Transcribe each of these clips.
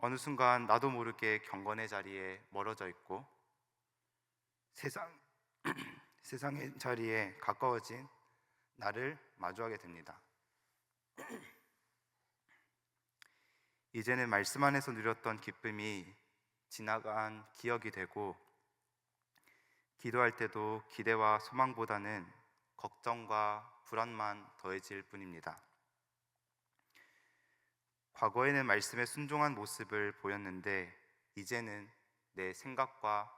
어느 순간 나도 모르게 경건의 자리에 멀어져 있고 세상, 세상의 자리에 가까워진 나를 마주하게 됩니다. 이제는 말씀 안에서 누렸던 기쁨이 지나간 기억이 되고, 기도할 때도 기대와 소망보다는 걱정과 불안만 더해질 뿐입니다. 과거에는 말씀에 순종한 모습을 보였는데, 이제는 내 생각과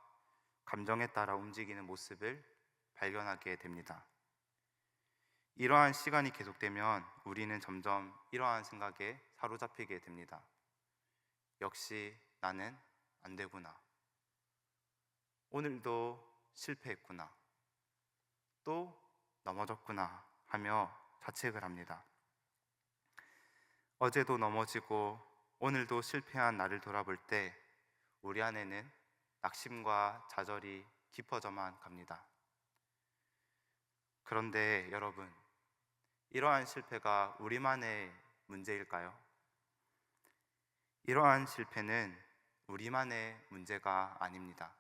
감정에 따라 움직이는 모습을 발견하게 됩니다. 이러한 시간이 계속되면 우리는 점점 이러한 생각에 사로잡히게 됩니다. 역시 나는 안 되구나. 오늘도 실패했구나. 또 넘어졌구나 하며 자책을 합니다. 어제도 넘어지고 오늘도 실패한 나를 돌아볼 때 우리 안에는 낙심과 좌절이 깊어져만 갑니다. 그런데 여러분, 이러한 실패가 우리만의 문제일까요? 이러한 실패는 우리만의 문제가 아닙니다.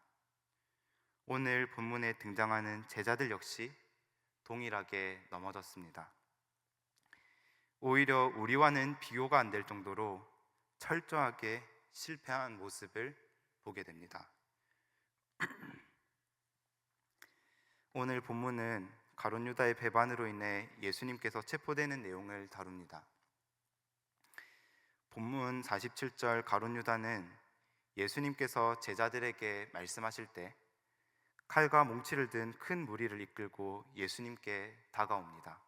오늘 본문에 등장하는 제자들 역시 동일하게 넘어졌습니다. 오히려 우리와는 비교가 안 될 정도로 철저하게 실패한 모습을 보게 됩니다. 오늘 본문은 가룟 유다의 배반으로 인해 예수님께서 체포되는 내용을 다룹니다. 본문 47절 가룟 유다는 예수님께서 제자들에게 말씀하실 때 칼과 몽치를 든 큰 무리를 이끌고 예수님께 다가옵니다.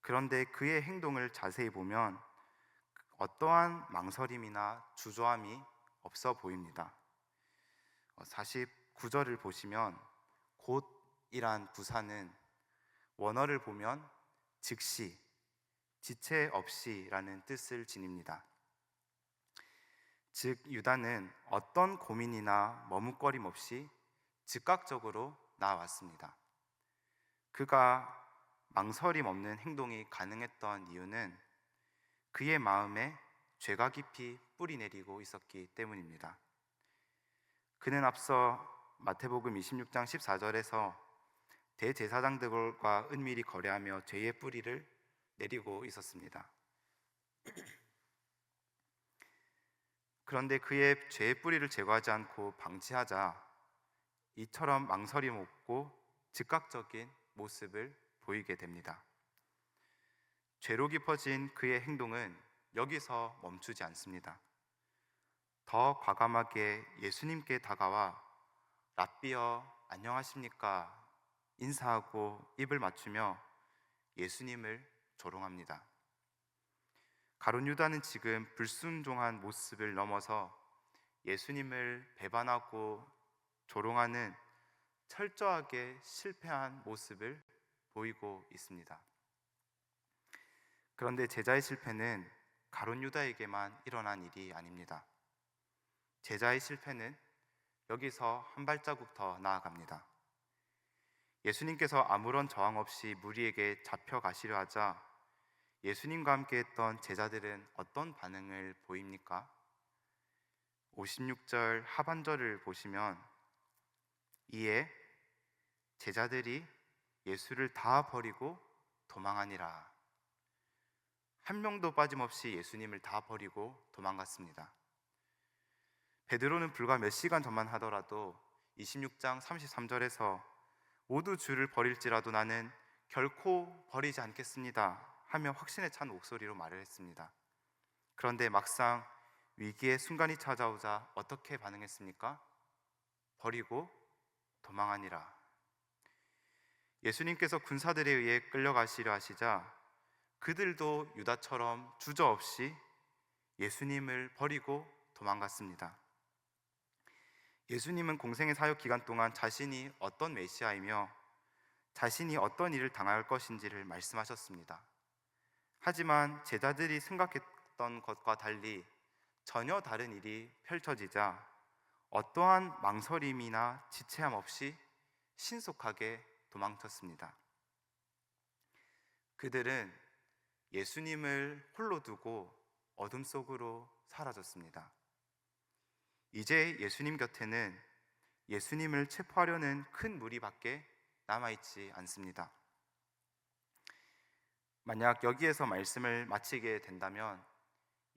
그런데 그의 행동을 자세히 보면 어떠한 망설임이나 주저함이 없어 보입니다. 49절을 보시면 곧이란 부사는 원어를 보면 즉시, 지체 없이라는 뜻을 지닙니다. 즉 유다는 어떤 고민이나 머뭇거림 없이 즉각적으로 나아왔습니다. 그가 망설임 없는 행동이 가능했던 이유는 그의 마음에 죄가 깊이 뿌리 내리고 있었기 때문입니다. 그는 앞서 마태복음 26장 14절에서 대제사장들과 은밀히 거래하며 죄의 뿌리를 내리고 있었습니다. 그런데 그의 죄의 뿌리를 제거하지 않고 방치하자 이처럼 망설임 없고 즉각적인 모습을 보이게 됩니다. 죄로 깊어진 그의 행동은 여기서 멈추지 않습니다. 더 과감하게 예수님께 다가와 랍비여 안녕하십니까 인사하고 입을 맞추며 예수님을 조롱합니다. 가룟 유다는 지금 불순종한 모습을 넘어서 예수님을 배반하고 조롱하는 철저하게 실패한 모습을 보이고 있습니다. 그런데 제자의 실패는 가룟 유다에게만 일어난 일이 아닙니다. 제자의 실패는 여기서 한 발자국 더 나아갑니다. 예수님께서 아무런 저항 없이 무리에게 잡혀가시려 하자 예수님과 함께 했던 제자들은 어떤 반응을 보입니까? 56절 하반절을 보시면 이에 제자들이 예수를 다 버리고 도망하니라. 한 명도 빠짐없이 예수님을 다 버리고 도망갔습니다. 베드로는 불과 몇 시간 전만 하더라도 26장 33절에서 모두 주를 버릴지라도 나는 결코 버리지 않겠습니다 하며 확신에 찬 목소리로 말을 했습니다. 그런데 막상 위기의 순간이 찾아오자 어떻게 반응했습니까? 버리고 도망하니라. 예수님께서 군사들에 의해 끌려가시려 하시자 그들도 유다처럼 주저없이 예수님을 버리고 도망갔습니다. 예수님은 공생의 사역 기간 동안 자신이 어떤 메시아이며 자신이 어떤 일을 당할 것인지를 말씀하셨습니다. 하지만 제자들이 생각했던 것과 달리 전혀 다른 일이 펼쳐지자 어떠한 망설임이나 지체함 없이 신속하게 도망쳤습니다. 그들은 예수님을 홀로 두고 어둠 속으로 사라졌습니다. 이제 예수님 곁에는 예수님을 체포하려는 큰 무리밖에 남아있지 않습니다. 만약 여기에서 말씀을 마치게 된다면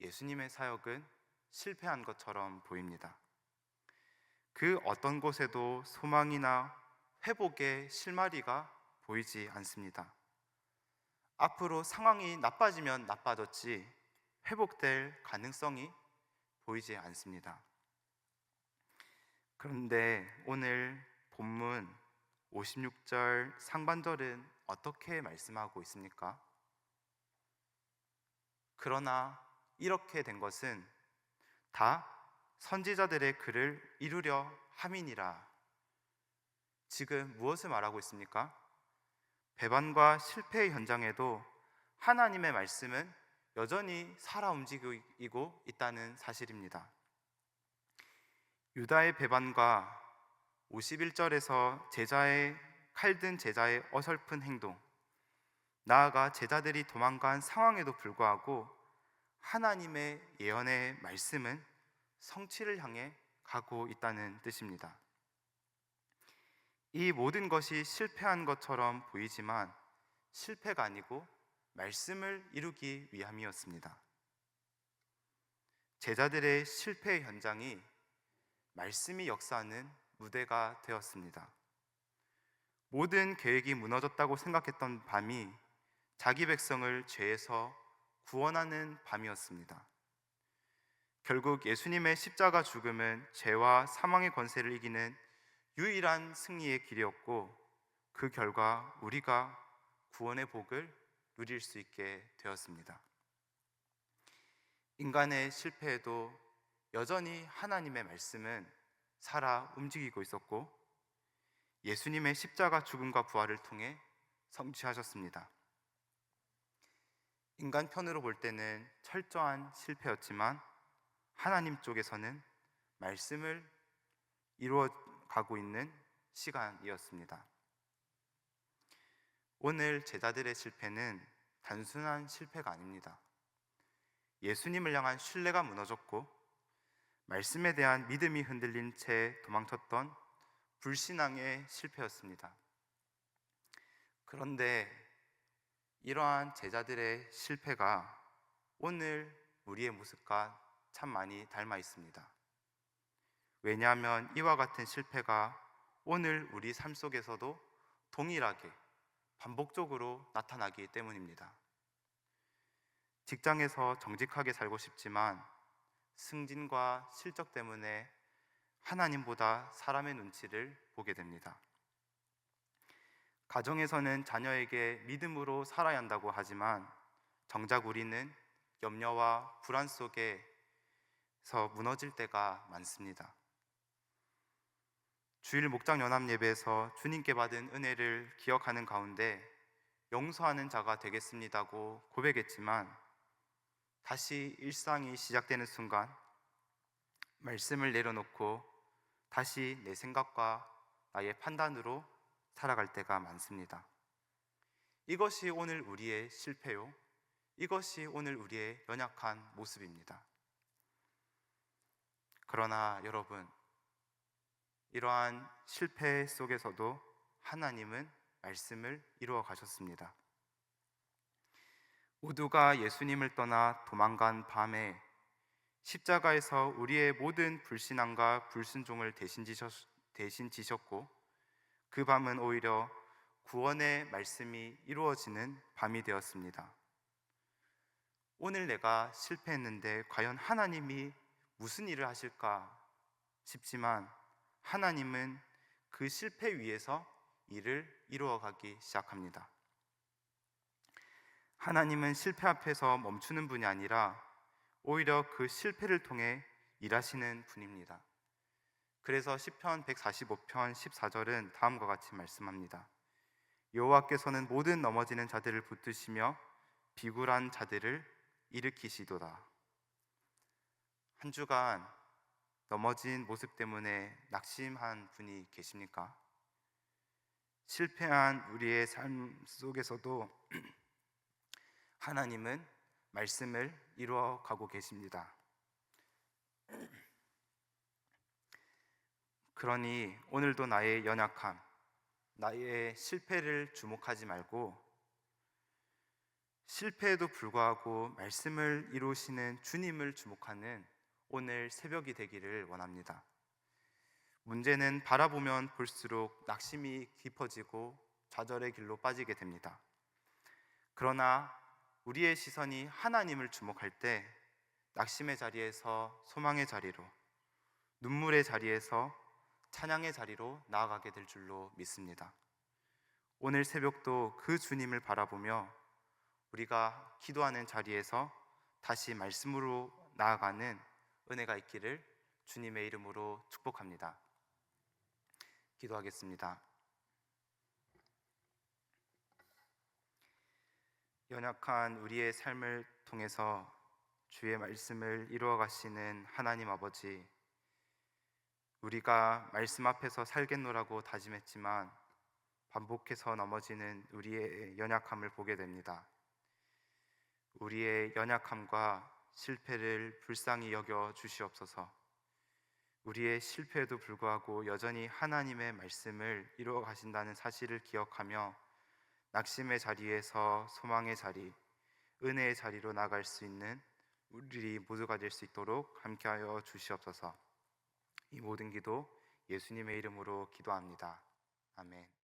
예수님의 사역은 실패한 것처럼 보입니다. 그 어떤 곳에도 소망이나 회복의 실마리가 보이지 않습니다. 앞으로 상황이 나빠지면 나빠졌지 회복될 가능성이 보이지 않습니다. 그런데 오늘 본문 56절 상반절은 어떻게 말씀하고 있습니까? 그러나 이렇게 된 것은 다 선지자들의 글을 이루려 함이니라. 지금 무엇을 말하고 있습니까? 배반과 실패의 현장에도 하나님의 말씀은 여전히 살아 움직이고 있다는 사실입니다. 유다의 배반과 51절에서 칼든 제자의 어설픈 행동, 나아가 제자들이 도망간 상황에도 불구하고 하나님의 예언의 말씀은 성취를 향해 가고 있다는 뜻입니다. 이 모든 것이 실패한 것처럼 보이지만 실패가 아니고 말씀을 이루기 위함이었습니다. 제자들의 실패의 현장이 말씀이 역사하는 무대가 되었습니다. 모든 계획이 무너졌다고 생각했던 밤이 자기 백성을 죄에서 구원하는 밤이었습니다. 결국 예수님의 십자가 죽음은 죄와 사망의 권세를 이기는 유일한 승리의 길이었고, 그 결과 우리가 구원의 복을 누릴 수 있게 되었습니다. 인간의 실패에도 여전히 하나님의 말씀은 살아 움직이고 있었고, 예수님의 십자가 죽음과 부활을 통해 성취하셨습니다. 인간 편으로 볼 때는 철저한 실패였지만 하나님 쪽에서는 말씀을 이루어가고 있는 시간이었습니다. 오늘 제자들의 실패는 단순한 실패가 아닙니다. 예수님을 향한 신뢰가 무너졌고 말씀에 대한 믿음이 흔들린 채 도망쳤던 불신앙의 실패였습니다. 그런데 이러한 제자들의 실패가 오늘 우리의 모습과 참 많이 닮아 있습니다. 왜냐하면 이와 같은 실패가 오늘 우리 삶 속에서도 동일하게 반복적으로 나타나기 때문입니다. 직장에서 정직하게 살고 싶지만 승진과 실적 때문에 하나님보다 사람의 눈치를 보게 됩니다. 가정에서는 자녀에게 믿음으로 살아야 한다고 하지만 정작 우리는 염려와 불안 속에서 무너질 때가 많습니다. 주일 목장 연합 예배에서 주님께 받은 은혜를 기억하는 가운데 용서하는 자가 되겠습니다고 고백했지만 다시 일상이 시작되는 순간 말씀을 내려놓고 다시 내 생각과 나의 판단으로 살아갈 때가 많습니다. 이것이 오늘 우리의 실패요, 이것이 오늘 우리의 연약한 모습입니다. 그러나 여러분, 이러한 실패 속에서도 하나님은 말씀을 이루어 가셨습니다. 모두가 예수님을 떠나 도망간 밤에 십자가에서 우리의 모든 불신앙과 불순종을 대신 지셨고, 그 밤은 오히려 구원의 말씀이 이루어지는 밤이 되었습니다. 오늘 내가 실패했는데 과연 하나님이 무슨 일을 하실까 싶지만 하나님은 그 실패 위에서 일을 이루어가기 시작합니다. 하나님은 실패 앞에서 멈추는 분이 아니라 오히려 그 실패를 통해 일하시는 분입니다. 그래서 시편 145편 14절은 다음과 같이 말씀합니다. 여호와께서는 모든 넘어지는 자들을 붙드시며 비굴한 자들을 일으키시도다. 한 주간 넘어진 모습 때문에 낙심한 분이 계십니까? 실패한 우리의 삶 속에서도 하나님은 말씀을 이루어 가고 계십니다. 그러니 오늘도 나의 연약함, 나의 실패를 주목하지 말고 실패에도 불구하고 말씀을 이루시는 주님을 주목하는 오늘 새벽이 되기를 원합니다. 문제는 바라보면 볼수록 낙심이 깊어지고 좌절의 길로 빠지게 됩니다. 그러나 우리의 시선이 하나님을 주목할 때 낙심의 자리에서 소망의 자리로, 눈물의 자리에서 찬양의 자리로 나아가게 될 줄로 믿습니다. 오늘 새벽도 그 주님을 바라보며 우리가 기도하는 자리에서 다시 말씀으로 나아가는 은혜가 있기를 주님의 이름으로 축복합니다. 기도하겠습니다. 연약한 우리의 삶을 통해서 주의 말씀을 이루어 가시는 하나님 아버지, 우리가 말씀 앞에서 살겠노라고 다짐했지만 반복해서 넘어지는 우리의 연약함을 보게 됩니다. 우리의 연약함과 실패를 불쌍히 여겨 주시옵소서. 우리의 실패에도 불구하고 여전히 하나님의 말씀을 이루어 가신다는 사실을 기억하며 낙심의 자리에서 소망의 자리, 은혜의 자리로 나갈 수 있는 우리 모두가 될 수 있도록 함께하여 주시옵소서. 이 모든 기도 예수님의 이름으로 기도합니다. 아멘.